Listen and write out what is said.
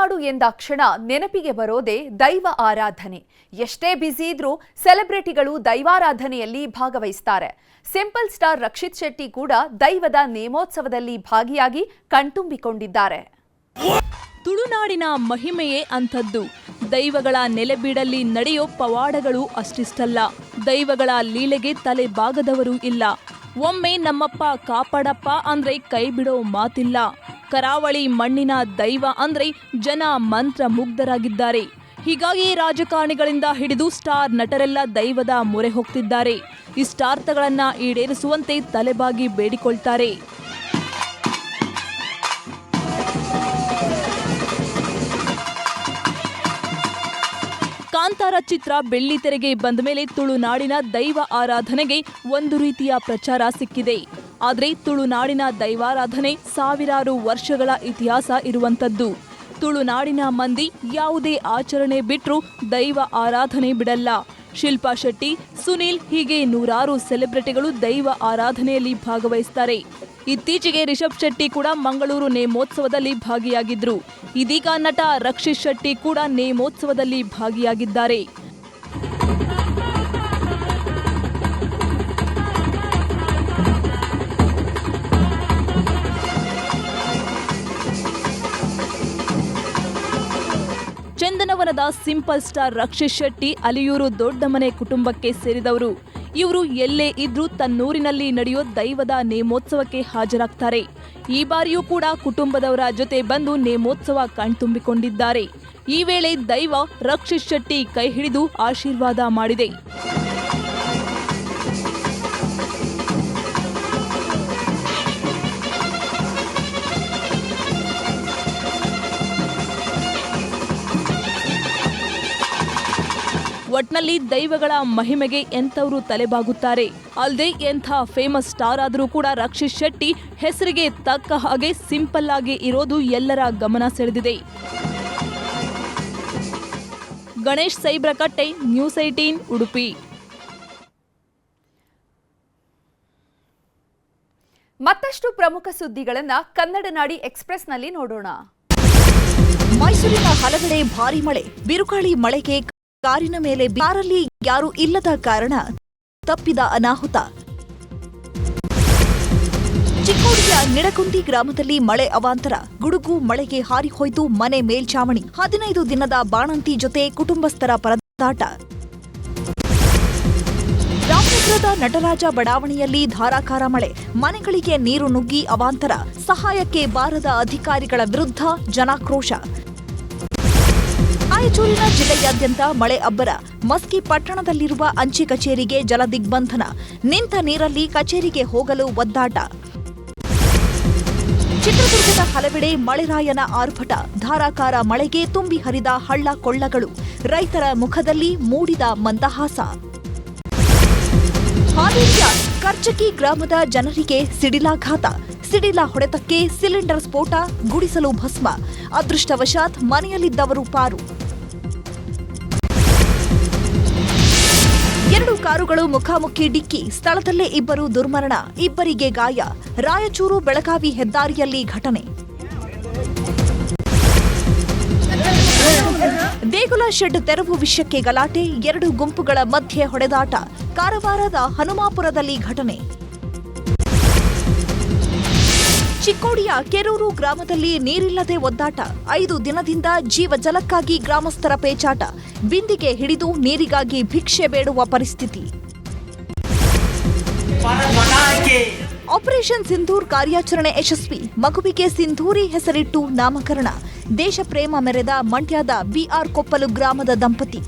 ತುಳುನಾಡು ಎಂದಾಕ್ಷಣ ನೆನಪಿಗೆ ಬರೋದೇ ದೈವ ಆರಾಧನೆ. ಎಷ್ಟೇ ಬ್ಯುಸಿ ಇದ್ರೂ ಸೆಲೆಬ್ರಿಟಿಗಳು ದೈವಾರಾಧನೆಯಲ್ಲಿ ಭಾಗವಹಿಸುತ್ತಾರೆ. ಸಿಂಪಲ್ ಸ್ಟಾರ್ ರಕ್ಷಿತ್ ಶೆಟ್ಟಿ ಕೂಡ ದೈವದ ನೇಮೋತ್ಸವದಲ್ಲಿ ಭಾಗಿಯಾಗಿ ಕಣ್ತುಂಬಿಕೊಂಡಿದ್ದಾರೆ. ತುಳುನಾಡಿನ ಮಹಿಮೆಯೇ ಅಂಥದ್ದು. ದೈವಗಳ ನೆಲೆಬೀಡಲ್ಲಿ ನಡೆಯೋ ಪವಾಡಗಳು ಅಷ್ಟಿಷ್ಟಲ್ಲ. ದೈವಗಳ ಲೀಲೆಗೆ ತಲೆ ಬಾಗದವರು ಇಲ್ಲ. ಒಮ್ಮೆ ನಮ್ಮಪ್ಪ ಕಾಪಾಡಪ್ಪ ಅಂದ್ರೆ ಕೈ ಬಿಡೋ ಮಾತಿಲ್ಲ. ಕರಾವಳಿ ಮಣ್ಣಿನ ದೈವ ಅಂದ್ರೆ ಜನ ಮಂತ್ರ ಮುಗ್ಧರಾಗಿದ್ದಾರೆ. ಹೀಗಾಗಿ ರಾಜಕಾರಣಿಗಳಿಂದ ಹಿಡಿದು ಸ್ಟಾರ್ ನಟರೆಲ್ಲ ದೈವದ ಮೊರೆ ಹೋಗ್ತಿದ್ದಾರೆ. ಇಷ್ಟಾರ್ಥಗಳನ್ನ ಈಡೇರಿಸುವಂತೆ ತಲೆಬಾಗಿ ಬೇಡಿಕೊಳ್ತಾರೆ. ಕಾಂತಾರ ಚಿತ್ರ ಬೆಳ್ಳಿತೆರೆಗೆ ಬಂದ ಮೇಲೆ ತುಳುನಾಡಿನ ದೈವ ಆರಾಧನೆಗೆ ಒಂದು ರೀತಿಯ ಪ್ರಚಾರ ಸಿಕ್ಕಿದೆ. ಆದರೆ ತುಳುನಾಡಿನ ದೈವಾರಾಧನೆ ಸಾವಿರಾರು ವರ್ಷಗಳ ಇತಿಹಾಸ ಇರುವಂಥದ್ದು. ತುಳುನಾಡಿನ ಮಂದಿ ಯಾವುದೇ ಆಚರಣೆ ಬಿಟ್ಟರೂ ದೈವ ಆರಾಧನೆ ಬಿಡಲ್ಲ. ಶಿಲ್ಪಾ ಶೆಟ್ಟಿ, ಸುನೀಲ್ ಹೀಗೆ ನೂರಾರು ಸೆಲೆಬ್ರಿಟಿಗಳು ದೈವ ಆರಾಧನೆಯಲ್ಲಿ ಭಾಗವಹಿಸುತ್ತಾರೆ. ಇತ್ತೀಚೆಗೆ ರಿಷಬ್ ಶೆಟ್ಟಿ ಕೂಡ ಮಂಗಳೂರು ನೇಮೋತ್ಸವದಲ್ಲಿ ಭಾಗಿಯಾಗಿದ್ರು. ಇದೀಗ ನಟ ರಕ್ಷಿತ್ ಶೆಟ್ಟಿ ಕೂಡ ನೇಮೋತ್ಸವದಲ್ಲಿ ಭಾಗಿಯಾಗಿದ್ದಾರೆ. ಚಂದನವನದ ಸಿಂಪಲ್ ಸ್ಟಾರ್ ರಕ್ಷಿತ್ ಶೆಟ್ಟಿ ಅಲಿಯೂರು ದೊಡ್ಡಮನೆ ಕುಟುಂಬಕ್ಕೆ ಸೇರಿದವರು. ಇವರು ಎಲ್ಲೇ ಇದ್ರೂ ತನ್ನೂರಿನಲ್ಲಿ ನಡೆಯೋ ದೈವದ ನೇಮೋತ್ಸವಕ್ಕೆ ಹಾಜರಾಗ್ತಾರೆ. ಈ ಬಾರಿಯೂ ಕೂಡ ಕುಟುಂಬದವರ ಜೊತೆ ಬಂದು ನೇಮೋತ್ಸವ ಕಣ್ತುಂಬಿಕೊಂಡಿದ್ದಾರೆ. ಈ ವೇಳೆ ದೈವ ರಕ್ಷಿತ್ ಶೆಟ್ಟಿ ಕೈ ಹಿಡಿದು ಆಶೀರ್ವಾದ ಮಾಡಿದೆ. ಒಟ್ನಲ್ಲಿ ದೈವಗಳ ಮಹಿಮೆಗೆ ಎಂಥವರು ತಲೆಬಾಗುತ್ತಾರೆ. ಅಲ್ಲದೆ ಎಂಥ ಫೇಮಸ್ ಸ್ಟಾರ್ ಆದರೂ ಕೂಡ ರಕ್ಷಿತ್ ಶೆಟ್ಟಿ ಹೆಸರಿಗೆ ತಕ್ಕ ಹಾಗೆ ಸಿಂಪಲ್ ಆಗಿ ಇರೋದು ಎಲ್ಲರ ಗಮನ ಸೆಳೆದಿದೆ. ಗಣೇಶ್ ಸೈಬ್ರಕಟ್ಟೆ, ನ್ಯೂಸ್ 18 ಉಡುಪಿ. ಮತ್ತಷ್ಟು ಪ್ರಮುಖ ಸುದ್ದಿಗಳನ್ನು ಕನ್ನಡ ನಾಡಿ ಎಕ್ಸ್‌ಪ್ರೆಸ್‌ನಲ್ಲಿ ನೋಡೋಣ. ಮೈಸೂರಿನ ಹಲವೆಡೆ ಭಾರೀ ಮಳೆ. ಬಿರುಗಾಳಿ ಮಳೆಗೆ ಕಾರಿನ ಮೇಲೆ ಕಾರಲ್ಲಿ ಯಾರೂ ಇಲ್ಲದ ಕಾರಣ ತಪ್ಪಿದ ಅನಾಹುತ. ಚಿಕ್ಕೋಡಿಯ ನಿಡಗುಂದಿ ಗ್ರಾಮದಲ್ಲಿ ಮಳೆ ಅವಾಂತರ. ಗುಡುಗು ಮಳೆಗೆ ಹಾರಿಹೋಯ್ತು ಮನೆ ಮೇಲ್ಛಾವಣಿ. 15 ದಿನದ ಬಾಣಂತಿ ಜೊತೆ ಕುಟುಂಬಸ್ಥರ ಪರದಾಟ. ರಾಮನಗರದ ನಟರಾಜ ಬಡಾವಣೆಯಲ್ಲಿ ಧಾರಾಕಾರ ಮಳೆ. ಮನೆಗಳಿಗೆ ನೀರು ನುಗ್ಗಿ ಅವಾಂತರ. ಸಹಾಯಕ್ಕೆ ಬಾರದ ಅಧಿಕಾರಿಗಳ ವಿರುದ್ಧ ಜನಾಕ್ರೋಶ. ರಾಯಚೂರಿನ ಜಿಲ್ಲೆಯಾದ್ಯಂತ ಮಳೆ ಅಬ್ಬರ. ಮಸ್ಕಿ ಪಟ್ಟಣದಲ್ಲಿರುವ ಅಂಚೆ ಕಚೇರಿಗೆ ಜಲದಿಗ್ಬಂಧನ. ನಿಂತ ನೀರಲ್ಲಿ ಕಚೇರಿಗೆ ಹೋಗಲು ಒದ್ದಾಟ. ಚಿತ್ರದುರ್ಗದ ಹಲವೆಡೆ ಮಳೆರಾಯನ ಆರ್ಭಟ. ಧಾರಾಕಾರ ಮಳೆಗೆ ತುಂಬಿ ಹರಿದ ಹಳ್ಳ ಕೊಳ್ಳಗಳು. ರೈತರ ಮುಖದಲ್ಲಿ ಮೂಡಿದ ಮಂದಹಾಸ. ಹಾವೇರಿಯ ಕರ್ಚಕಿ ಗ್ರಾಮದ ಜನರಿಗೆ ಸಿಡಿಲಾಘಾತ. ಸಿಡಿಲ ಹೊಡೆತಕ್ಕೆ ಸಿಲಿಂಡರ್ ಸ್ಫೋಟ, ಗುಡಿಸಲು ಭಸ್ಮ. ಅದೃಷ್ಟವಶಾತ್ ಮನೆಯಲ್ಲಿದ್ದವರು ಪಾರು. 2 ಕಾರುಗಳು ಮುಖಾಮುಖಿ ಡಿಕ್ಕಿ. ಸ್ಥಳದಲ್ಲೇ 2 ದುರ್ಮರಣ, 2ರಿಗೆ ಗಾಯ. ರಾಯಚೂರು ಬೆಳಗಾವಿ ಹೆದ್ದಾರಿಯಲ್ಲಿ ಘಟನೆ. ದೇಗುಲ ಶೆಡ್ ತೆರವು ವಿಷಯಕ್ಕೆ ಗಲಾಟೆ. 2 ಗುಂಪುಗಳ ಮಧ್ಯೆ ಹೊಡೆದಾಟ. ಕಾರವಾರದ ಹನುಮಾಪುರದಲ್ಲಿ ಘಟನೆ. ಚಿಕ್ಕೋಡಿಯ ಕೆರೂರು ಗ್ರಾಮದಲ್ಲಿ ನೀರಿಲ್ಲದೆ ಒದ್ದಾಟ. 5 ದಿನದಿಂದ ಜೀವಜಲಕ್ಕಾಗಿ ಗ್ರಾಮಸ್ಥರ ಪೇಚಾಟ. ಬಿಂದಿಗೆ ಹಿಡಿದು ನೀರಿಗಾಗಿ ಭಿಕ್ಷೆ ಬೇಡುವ ಪರಿಸ್ಥಿತಿ. ಆಪರೇಷನ್ ಸಿಂಧೂರ್ ಕಾರ್ಯಾಚರಣೆ ಯಶಸ್ವಿ. ಮಗುವಿಗೆ ಸಿಂಧೂರಿ ಹೆಸರಿಟ್ಟು ನಾಮಕರಣ. ದೇಶ ಪ್ರೇಮ ಮೆರೆದ ಮಂಡ್ಯದ ಬಿಆರ್ ಕೊಪ್ಪಲು ಗ್ರಾಮದ ದಂಪತಿ.